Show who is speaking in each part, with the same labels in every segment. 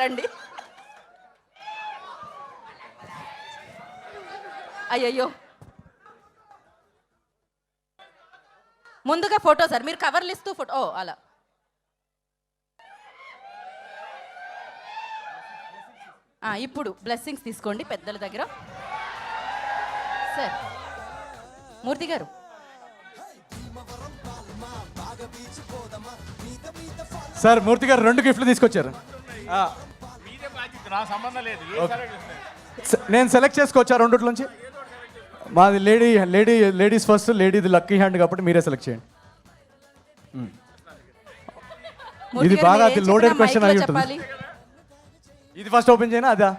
Speaker 1: రండి. అయ్యయ్యో, ముందుగా ఫోటో సార్, మీరు కవర్లు ఇస్తూ ఫోటో. ఓ అలా. ఇప్పుడు బ్లెస్సింగ్స్ తీసుకోండి పెద్దల దగ్గర. సార్ మూర్తి గారు,
Speaker 2: సార్ మూర్తి గారు 2 గిఫ్ట్లు తీసుకొచ్చారు. నేను సెలెక్ట్ చేసుకోవచ్చా రెండుట్లోంచి? మాది లేడీస్ ఫస్ట్, లేడీది లక్కీ హ్యాండ్ కాబట్టి మీరే సెలెక్ట్ చేయండి. ఇది బాగా అది లోడెడ్ క్వశ్చన్ అయి ఉంటుంది. ఇది ఫస్ట్ ఓపెన్ చేయనా అదా?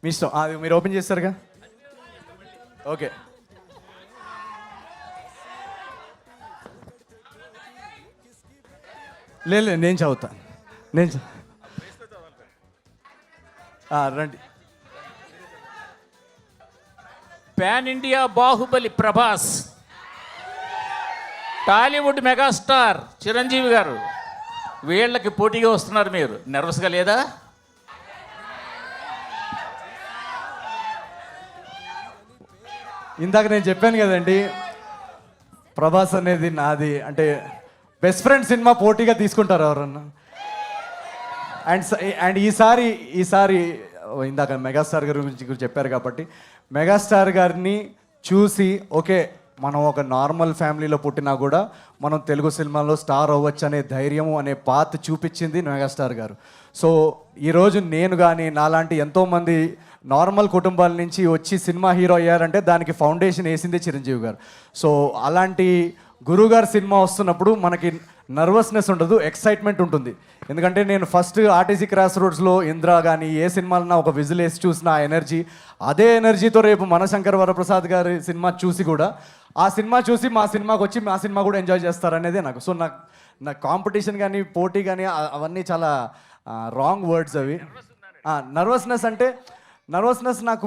Speaker 2: మీ ఇష్టం. అది మీరు ఓపెన్ చేస్తారుగా. ఓకే, లేదు నేను చదువుతాను. రండి.
Speaker 3: Pan India Baahubali Prabhas, Tollywood megastar Chiranjeevi గారు, వీళ్ళకి పోటీగా వస్తున్నారు. మీరు నర్వస్గా లేదా?
Speaker 2: ఇందాక నేను చెప్పాను కదండి, ప్రభాస్ అనేది నాది అంటే బెస్ట్ ఫ్రెండ్ సినిమా పోటీగా తీసుకుంటారు ఎవరన్నా. అండ్ ఈసారి ఇందాక మెగాస్టార్ గారి గురించి చెప్పారు కాబట్టి మెగాస్టార్ గారిని చూసి ఓకే మనం ఒక నార్మల్ ఫ్యామిలీలో పుట్టినా కూడా మనం తెలుగు సినిమాలో స్టార్ అవ్వచ్చు అనే ధైర్యము అనే పాత్ చూపించింది మెగాస్టార్ గారు. సో ఈరోజు నేను కానీ నాలాంటి ఎంతోమంది నార్మల్ కుటుంబాల నుంచి వచ్చి సినిమా హీరో అయ్యారంటే దానికి ఫౌండేషన్ వేసిందే చిరంజీవి గారు. సో అలాంటి గురువుగారు సినిమా వస్తున్నప్పుడు మనకి నర్వస్నెస్ ఉండదు, ఎక్సైట్మెంట్ ఉంటుంది. ఎందుకంటే నేను ఫస్ట్ ఆర్టీసీ క్రాస్ రోడ్స్లో ఇంద్రా కానీ ఏ సినిమాలన్నా ఒక విజిల్ వేసి చూసిన ఆ ఎనర్జీ, అదే ఎనర్జీతో రేపు మనశంకర్ వరప్రసాద్ గారి సినిమా చూసి కూడా ఆ సినిమా చూసి మా సినిమాకి వచ్చి మా సినిమా కూడా ఎంజాయ్ చేస్తారనేదే నాకు. సో నా కాంపిటీషన్ కానీ పోటీ కానీ అవన్నీ చాలా రాంగ్ వర్డ్స్ అవి. నర్వస్నెస్ నాకు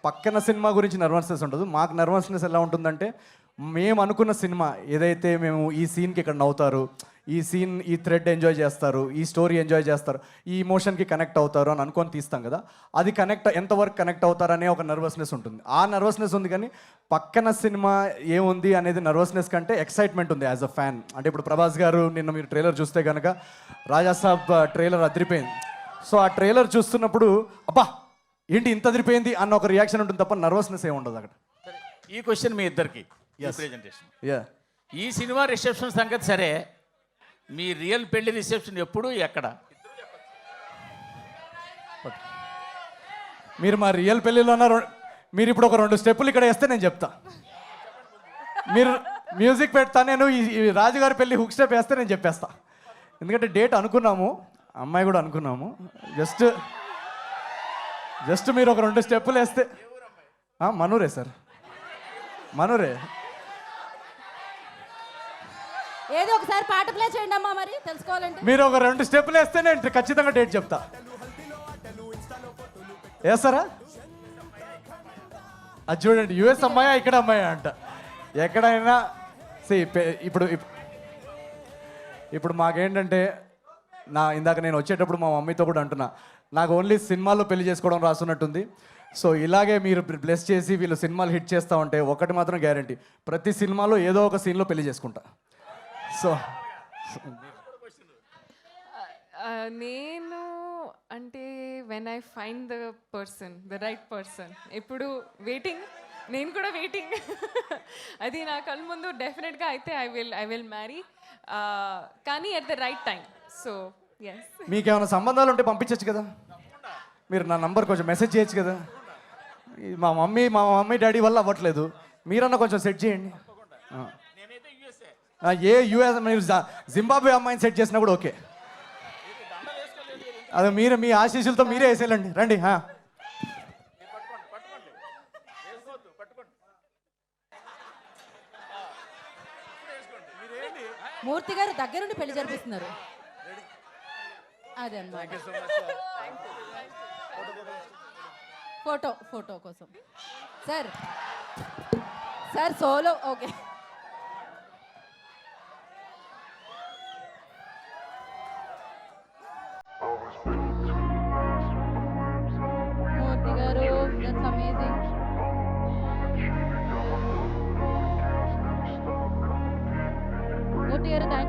Speaker 2: పక్కన సినిమా గురించి నర్వస్నెస్ ఉండదు. మాకు నర్వస్నెస్ ఎలా ఉంటుందంటే మేము అనుకున్న సినిమా ఏదైతే మేము ఈ సీన్కి ఇక్కడ నవ్వుతారు, ఈ థ్రెడ్ ఎంజాయ్ చేస్తారు, ఈ స్టోరీ ఎంజాయ్ చేస్తారు, ఈ ఇమోషన్కి కనెక్ట్ అవుతారు అని అనుకొని తీస్తాం కదా, అది ఎంతవరకు కనెక్ట్ అవుతారనే ఒక నర్వస్నెస్ ఉంటుంది. ఆ నర్వస్నెస్ ఉంది, కానీ పక్కన సినిమా ఏముంది అనేది నర్వస్నెస్ కంటే ఎక్సైట్మెంట్ ఉంది యాజ్ అ ఫ్యాన్. అంటే ఇప్పుడు ప్రభాస్ గారు నిన్న మీరు ట్రైలర్ చూస్తే కనుక రాజాసాబ్ ట్రైలర్ అదిరిపోయింది. సో ఆ ట్రైలర్ చూస్తున్నప్పుడు అబ్బా ఏంటి ఇంత అదిరిపోయింది అన్న ఒక రియాక్షన్ ఉంటుంది తప్ప నర్వస్నెస్ ఏమి ఉండదు అక్కడ.
Speaker 3: ఈ క్వశ్చన్ మీ ఇద్దరికి ప్రెజెంటేషన్. ఈ సినిమా రిసెప్షన్ సంగతి సరే, మీ రియల్ పెళ్లి రిసెప్షన్ ఎప్పుడు ఎక్కడ?
Speaker 2: మీరు మా రియల్ పెళ్ళిలో మీరు ఇప్పుడు ఒక 2 స్టెప్పులు ఇక్కడ వేస్తే నేను చెప్తా. మీరు మ్యూజిక్ పెడతా, నేను ఈ రాజుగారి పెళ్ళి హుక్ స్టెప్ వేస్తే నేను చెప్పేస్తా. ఎందుకంటే డేట్ అనుకున్నాము, అమ్మాయి కూడా అనుకున్నాము. జస్ట్ మీరు ఒక 2 స్టెప్పులు వేస్తే. మనూరే సార్, మనూరే.
Speaker 1: ఏదో ఒకసారి పాట ప్లే చేయండి అమ్మా, మరి తెలుసుకోవాలంటే.
Speaker 2: మీరు ఒక 2 స్టెప్పులు వేస్తే నేను ఖచ్చితంగా డేట్ చెప్తా. వేస్తారా? అది చూడండి, యుఎస్ అమ్మాయా ఇక్కడ అమ్మాయా అంట. ఎక్కడైనా ఇప్పుడు మాకేంటంటే ఇందాక నేను వచ్చేటప్పుడు మా మమ్మీతో కూడా అంటున్నా, నాకు ఓన్లీ సినిమాల్లో పెళ్లి చేసుకోవడం రాసున్నట్టుంది. సో ఇలాగే మీరు బ్లెస్ చేసి వీళ్ళు సినిమాలు హిట్ చేస్తూ ఉంటే ఒకటి మాత్రం గ్యారంటీ, ప్రతి సినిమాలో ఏదో ఒక సీన్లో పెళ్లి చేసుకుంటా. సో
Speaker 4: నేను అంటే when I find the right person, ఎప్పుడు వెయిటింగ్, నేను కూడా వెయిటింగ్. అది నా కళ్ళ ముందు డెఫినెట్గా అయితే ఐ విల్ మ్యారీ, కానీ at the right time. So yes.
Speaker 2: మీకేమైనా సంబంధాలు ఉంటే పంపించచ్చు కదా, మీరు నా నంబర్ కొంచెం మెసేజ్ చేయొచ్చు కదా. మా మమ్మీ డాడీ వల్ల అవ్వట్లేదు, మీరన్నా కొంచెం సెట్ చేయండి. యూఎస్ మీరు జింబాబ్వే అమ్మాయిని సెట్ చేసినా కూడా ఓకే. అదే మీరు మీ ఆశీస్సులతో మీరే వేసేయాలండి. రండి.
Speaker 1: మూర్తి గారు దగ్గరుండి పెళ్లి జరిపిస్తున్నారు. అదే అన్నమాట. ఫోటో కోసం sir solo. Okay.
Speaker 5: Always been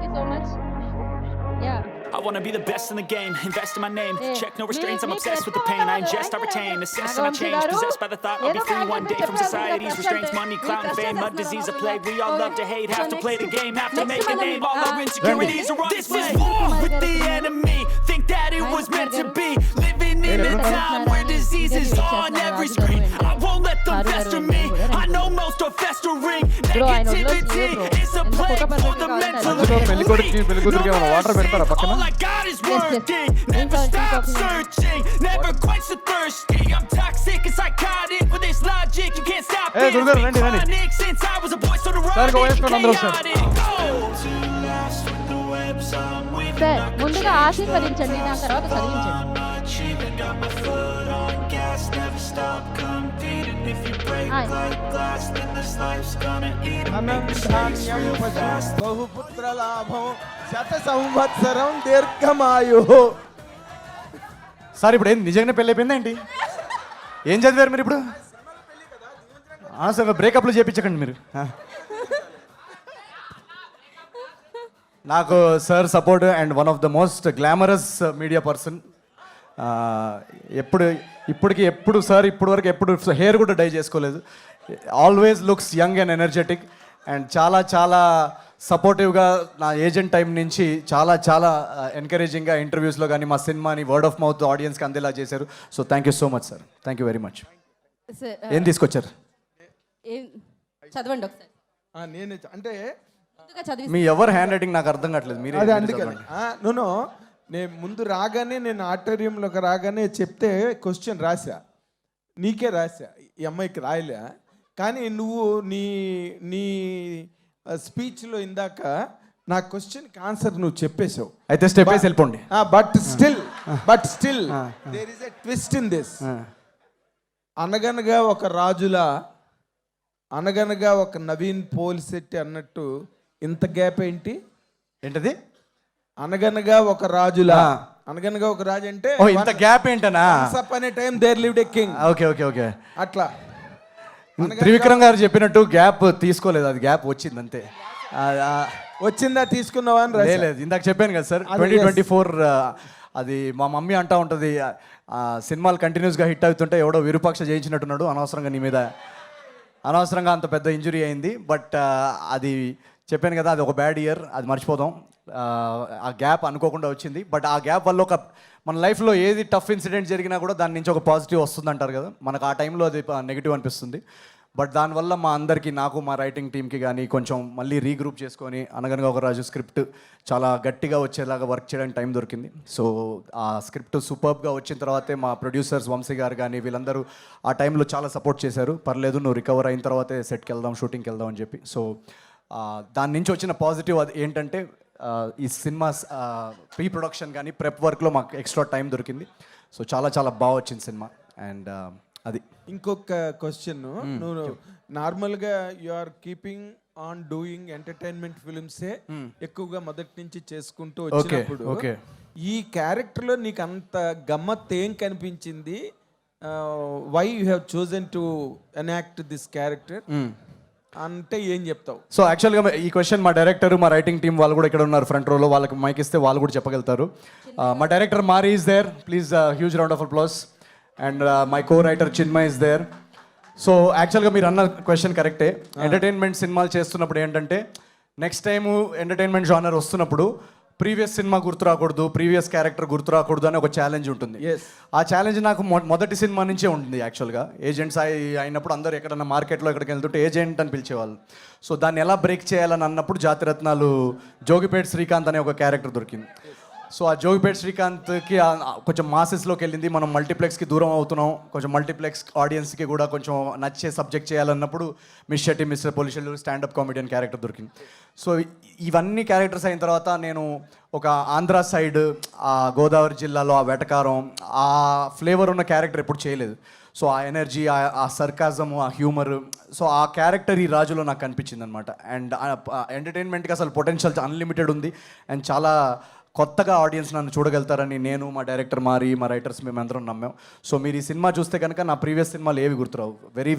Speaker 1: thank you so much. Yeah
Speaker 5: I wanna be the best in the game, invest in my name.
Speaker 1: Hey,
Speaker 5: Check no restraints, I'm
Speaker 1: me
Speaker 5: obsessed with the pain. I ingest, I retain, assess and I change. Possessed by the thought I'll be free one day from society's restraints. Money, clout, and fame, mud, disease, a plague. We all love to hate, have to play the game, have to make a name. All our insecurities are on display. This is war with the enemy. Think that it was meant to be. Living in a time where disease is on every screen. I won't let them fester me. I know most are festering. Negativity is a plague for the mentally weak. All I got is working. Never stop searching. Never quench the thirsty. I'm toxic and psychotic. With this logic, you can't stop
Speaker 2: Hey,
Speaker 5: it.
Speaker 2: Gurgaru, ready.
Speaker 5: Chronic since I was a boy, so the
Speaker 2: Sir, go ahead,
Speaker 5: chaotic.
Speaker 1: Sir ముందుగా ఆశీర్వదించండి, దాని తర్వాత చదివించండి.
Speaker 6: బహుపుత్ర లాభం శత సంవత్సరం దీర్ఘమాయు.
Speaker 2: Sir ఇప్పుడు ఏం నిజంగానే పెళ్ళి అయిపోయిందా ఏంటి? ఏం చదివారు మీరు ఇప్పుడు? సార్ బ్రేకప్లు చేయించకండి మీరు. నాకు sir support and one of the most glamorous media person. ఎప్పుడు సార్ ఇప్పటి వరకు ఎప్పుడు హెయిర్ కూడా డై చేసుకోలేదు. Always looks young and energetic and చాలా సపోర్టివ్గా నా ఏజెంట్ టైం నుంచి చాలా ఎంకరేజింగ్గా ఇంటర్వ్యూస్లో కానీ మా సినిమాని వర్డ్ ఆఫ్ మౌత్ ఆడియన్స్కి అందేలా చేశారు. So thank you so much sir, thank you very much.
Speaker 1: Sir,
Speaker 2: ఏం తీసుకొచ్చారు?
Speaker 1: ఏం చదవండి ఒకసారి.
Speaker 6: నేను అంటే
Speaker 1: ముందుగా చదివి
Speaker 2: మీ ఎవరు హ్యాండ్ రైటింగ్ నాకు అర్థం కావట్లేదు.
Speaker 6: అదే
Speaker 2: మీరు
Speaker 6: అందుకని నేను ముందు రాగానే నేను ఆడిటోరియంలోకి రాగానే చెప్తే క్వశ్చన్ రాసా, నీకే రాసా, ఈ అమ్మాయికి రాయలే. కానీ నువ్వు నీ స్పీచ్లో ఇందాక నా క్వశ్చన్కి ఆన్సర్ నువ్వు చెప్పేశావు.
Speaker 2: అయితే స్టెప్ వేసి వెళ్ళిపోండి.
Speaker 6: But still there is a twist in this. అనగనగా ఒక రాజులా, అనగనగా ఒక నవీన్ పోలిశెట్టి అన్నట్టు ఇంత గ్యాప్ ఏంటి?
Speaker 2: ఏంటది?
Speaker 6: అనగనగా ఒక రాజులా, అనగనగా ఒక రాజు అంటే
Speaker 2: ఓ ఇంత గ్యాప్ ఏంటనా?
Speaker 6: అనే time there lived a king.
Speaker 2: Okay
Speaker 6: అట్లా
Speaker 2: త్రివిక్రమ్ గారు చెప్పినట్టు గ్యాప్ తీసుకోలేదు, అది గ్యాప్ వచ్చింది అంతే.
Speaker 6: వచ్చిందా తీసుకున్నావా అని రాశా.
Speaker 2: లేదు, ఇందాక చెప్పాను కదా సార్, 2024 అది మా మమ్మీ అంటా ఉంటుంది, సినిమాలు కంటిన్యూస్గా హిట్ అవుతుంటే ఎవడో విరూపాక్ష జయించినట్టున్నాడు, అనవసరంగా నీ మీద అనవసరంగా అంత పెద్ద ఇంజురీ అయింది. బట్ అది చెప్పాను కదా, అది ఒక బ్యాడ్ ఇయర్, అది మర్చిపోదాం. ఆ గ్యాప్ అనుకోకుండా వచ్చింది. బట్ ఆ గ్యాప్ వల్ల మన లైఫ్లో ఏది టఫ్ ఇన్సిడెంట్ జరిగినా కూడా దాని నుంచి ఒక పాజిటివ్ వస్తుంది అంటారు కదా, మనకు ఆ టైంలో అది నెగిటివ్ అనిపిస్తుంది. బట్ దానివల్ల మా అందరికీ, నాకు మా రైటింగ్ టీమ్కి కానీ కొంచెం మళ్ళీ రీగ్రూప్ చేసుకొని అనగనగా ఒక రాజు స్క్రిప్ట్ చాలా గట్టిగా వచ్చేలాగా వర్క్ చేయడానికి టైం దొరికింది. సో ఆ స్క్రిప్ట్ సూపర్బ్గా వచ్చిన తర్వాతే మా ప్రొడ్యూసర్స్ వంశీ గారు కానీ వీళ్ళందరూ ఆ టైంలో చాలా సపోర్ట్ చేశారు. పర్లేదు, నువ్వు రికవర్ అయిన తర్వాతే సెట్కి వెళ్దాం, షూటింగ్కి వెళ్దాం అని చెప్పి. సో దాని నుంచి వచ్చిన పాజిటివ్ అది ఏంటంటే, ఈ సినిమా ప్రీ ప్రొడక్షన్ కానీ ప్రెప్ వర్క్లో మాకు ఎక్స్ట్రా టైం దొరికింది. సో చాలా బాగా వచ్చింది సినిమా. అండ్ అది
Speaker 6: ఇంకొక క్వశ్చన్, నువ్వు నార్మల్గా you are keeping on doing entertainment ఫిల్మ్సే ఎక్కువగా మొదటి నుంచి చేసుకుంటూ వచ్చినప్పుడు ఈ క్యారెక్టర్లో నీకు అంత గమ్మత్ ఏం కనిపించింది? Why you have chosen to enact this character అంటే ఏం చెప్తావు?
Speaker 2: సో యాక్చువల్గా ఈ క్వశ్చన్ మా డైరెక్టర్, మా రైటింగ్ టీం వాళ్ళు కూడా ఇక్కడ ఉన్నారు ఫ్రంట్ రోలో, వాళ్ళకి మైక్ ఇస్తే వాళ్ళు కూడా చెప్పగలుగుతారు. మా director Mari is there, please huge round of applause. And my co writer Chinmay is there. So యాక్చువల్గా మీరు అన్న క్వశ్చన్ కరెక్టే. ఎంటర్టైన్మెంట్ సినిమాలు చేస్తున్నప్పుడు ఏంటంటే, నెక్స్ట్ టైము ఎంటర్టైన్మెంట్ జానర్ వస్తున్నప్పుడు ప్రీవియస్ సినిమా గుర్తు రాకూడదు, ప్రీవియస్ క్యారెక్టర్ గుర్తు రాకూడదు అని ఒక ఛాలెంజ్ ఉంటుంది. ఆ ఛాలెంజ్ నాకు మొదటి సినిమా నుంచే ఉంటుంది. యాక్చువల్గా ఏజెంట్స్ అయినప్పుడు అందరూ ఎక్కడన్నా మార్కెట్లో ఎక్కడికి వెళ్తుంటే ఏజెంట్ అని పిలిచేవాళ్ళు. సో దాన్ని ఎలా బ్రేక్ చేయాలని అన్నప్పుడు జాతిరత్నాలు జోగిపేట శ్రీకాంత్ అనే ఒక క్యారెక్టర్ దొరికింది. సో ఆ జోగిపేట శ్రీకాంత్కి కొంచెం మాసెస్లోకి వెళ్ళింది, మనం మల్టీప్లెక్స్కి దూరం అవుతున్నాం, కొంచెం మల్టీప్లెక్స్ ఆడియన్స్కి కూడా కొంచెం నచ్చే సబ్జెక్ట్ చేయాలన్నప్పుడు మిస్ షెట్టి, మిస్టర్ పొలిషన్లు, స్టాండప్ కామెడియన్ క్యారెక్టర్ దొరికింది. సో ఇవన్నీ క్యారెక్టర్స్ అయిన తర్వాత నేను ఒక ఆంధ్ర సైడ్, ఆ గోదావరి జిల్లాలో ఆ వెటకారం, ఆ ఫ్లేవర్ ఉన్న క్యారెక్టర్ ఎప్పుడు చేయలేదు. సో ఆ ఎనర్జీ, ఆ సర్కాజము, ఆ హ్యూమర్, సో ఆ క్యారెక్టర్ ఈ రాజులో నాకు కనిపించింది అనమాట. అండ్ ఎంటర్టైన్మెంట్కి అసలు పొటెన్షియల్ అన్లిమిటెడ్ ఉంది. అండ్ చాలా కొత్తగా ఆడియన్స్ నన్ను చూడగలుగుతారని నేను, మా డైరెక్టర్ మారి, మా రైటర్స్ మేమందరం నమ్మాం. సో మీరు ఈ సినిమా చూస్తే కనుక నా ప్రీవియస్ సినిమాలు ఏవి గుర్తురావు. వెరీ